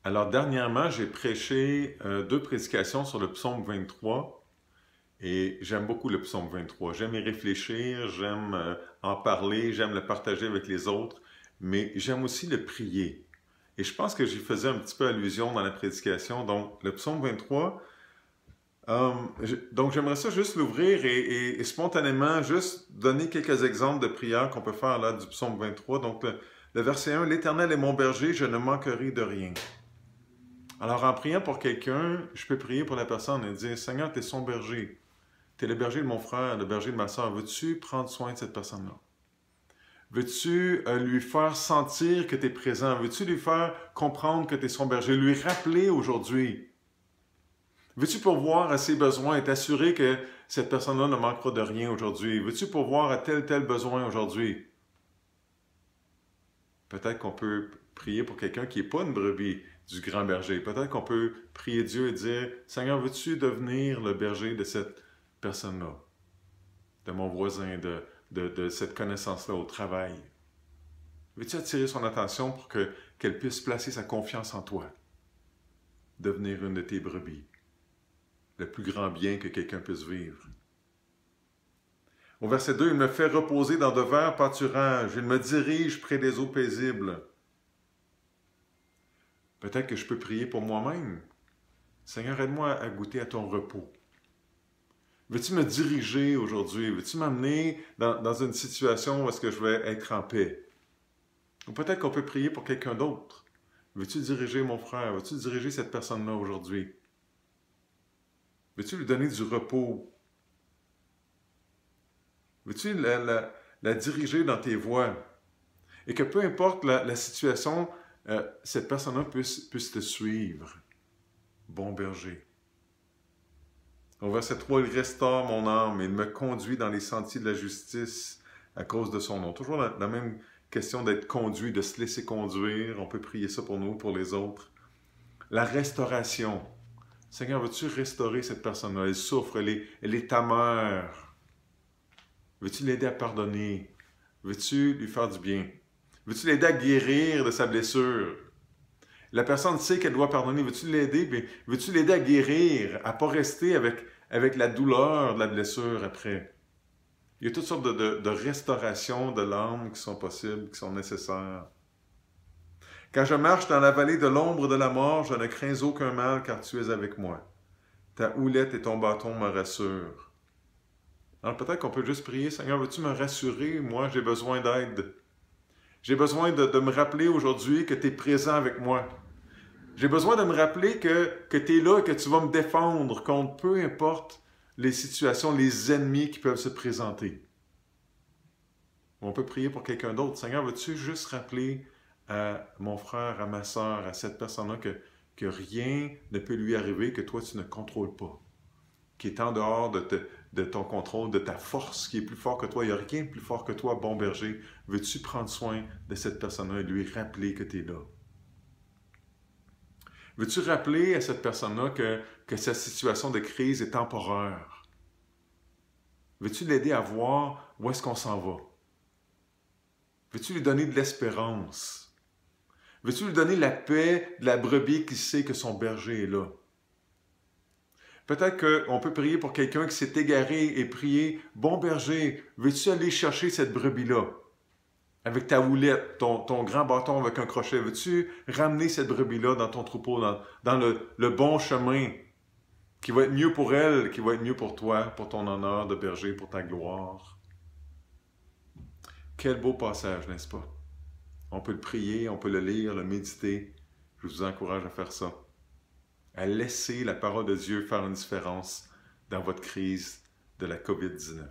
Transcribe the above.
Alors, dernièrement, j'ai prêché deux prédications sur le psaume 23 et j'aime beaucoup le psaume 23. J'aime y réfléchir, j'aime en parler, j'aime le partager avec les autres, mais j'aime aussi le prier. Et je pense que j'y faisais un petit peu allusion dans la prédication. Donc, le psaume 23, donc j'aimerais ça juste l'ouvrir et spontanément juste donner quelques exemples de prières qu'on peut faire là du psaume 23. Donc, le verset 1, l'Éternel est mon berger, je ne manquerai de rien. Alors, en priant pour quelqu'un, je peux prier pour la personne et dire, Seigneur, tu es son berger. Tu es le berger de mon frère, le berger de ma soeur. Veux-tu prendre soin de cette personne-là? Veux-tu lui faire sentir que tu es présent? Veux-tu lui faire comprendre que tu es son berger? Lui rappeler aujourd'hui? Veux-tu pourvoir à ses besoins et t'assurer que cette personne-là ne manquera de rien aujourd'hui? Veux-tu pourvoir à tel besoin aujourd'hui? Peut-être qu'on peut prier pour quelqu'un qui n'est pas une brebis du grand berger. Peut-être qu'on peut prier Dieu et dire, Seigneur, veux-tu devenir le berger de cette personne-là, de mon voisin, de cette connaissance-là au travail? Veux-tu attirer son attention pour qu'elle puisse placer sa confiance en toi, devenir une de tes brebis, le plus grand bien que quelqu'un puisse vivre? Au verset 2, il me fait reposer dans de verts pâturages, il me dirige près des eaux paisibles. Peut-être que je peux prier pour moi-même. Seigneur, aide-moi à goûter à ton repos. Veux-tu me diriger aujourd'hui? Veux-tu m'amener dans une situation où est-ce que je vais être en paix? Ou peut-être qu'on peut prier pour quelqu'un d'autre. Veux-tu diriger mon frère? Veux-tu diriger cette personne-là aujourd'hui? Veux-tu lui donner du repos? Veux-tu la diriger dans tes voies? Et que peu importe la situation, cette personne-là puisse te suivre. Bon berger. Au verset 3, il restaure mon âme et il me conduit dans les sentiers de la justice à cause de son nom. Toujours la même question d'être conduit, de se laisser conduire. On peut prier ça pour nous, pour les autres. La restauration. Seigneur, veux-tu restaurer cette personne-là? Elle souffre, elle est amère. Veux-tu l'aider à pardonner? Veux-tu lui faire du bien? Veux-tu l'aider à guérir de sa blessure? La personne sait qu'elle doit pardonner. Veux-tu l'aider? Veux-tu l'aider à guérir, à ne pas rester avec la douleur de la blessure après? Il y a toutes sortes de restaurations de l'âme qui sont possibles, qui sont nécessaires. Quand je marche dans la vallée de l'ombre de la mort, je ne crains aucun mal car tu es avec moi. Ta houlette et ton bâton me rassurent. Alors peut-être qu'on peut juste prier, Seigneur, veux-tu me rassurer? Moi, j'ai besoin d'aide. J'ai besoin de me rappeler aujourd'hui que tu es présent avec moi. J'ai besoin de me rappeler que tu es là et que tu vas me défendre contre peu importe les situations, les ennemis qui peuvent se présenter. On peut prier pour quelqu'un d'autre. Seigneur, veux-tu juste rappeler à mon frère, à ma soeur, à cette personne-là que rien ne peut lui arriver que toi tu ne contrôles pas, qui est en dehors de ton contrôle, de ta force, qui est plus fort que toi. Il n'y a rien de plus fort que toi, bon berger. Veux-tu prendre soin de cette personne-là et lui rappeler que tu es là? Veux-tu rappeler à cette personne-là que sa situation de crise est temporaire? Veux-tu l'aider à voir où est-ce qu'on s'en va? Veux-tu lui donner de l'espérance? Veux-tu lui donner la paix de la brebis qui sait que son berger est là? Peut-être qu'on peut prier pour quelqu'un qui s'est égaré et prier, « Bon berger, veux-tu aller chercher cette brebis-là? » Avec ta houlette, ton grand bâton avec un crochet, veux-tu ramener cette brebis-là dans ton troupeau, dans le bon chemin qui va être mieux pour elle, qui va être mieux pour toi, pour ton honneur de berger, pour ta gloire? Quel beau passage, n'est-ce pas? On peut le prier, on peut le lire, le méditer. Je vous encourage à faire ça. À laisser la parole de Dieu faire une différence dans votre crise de la COVID-19.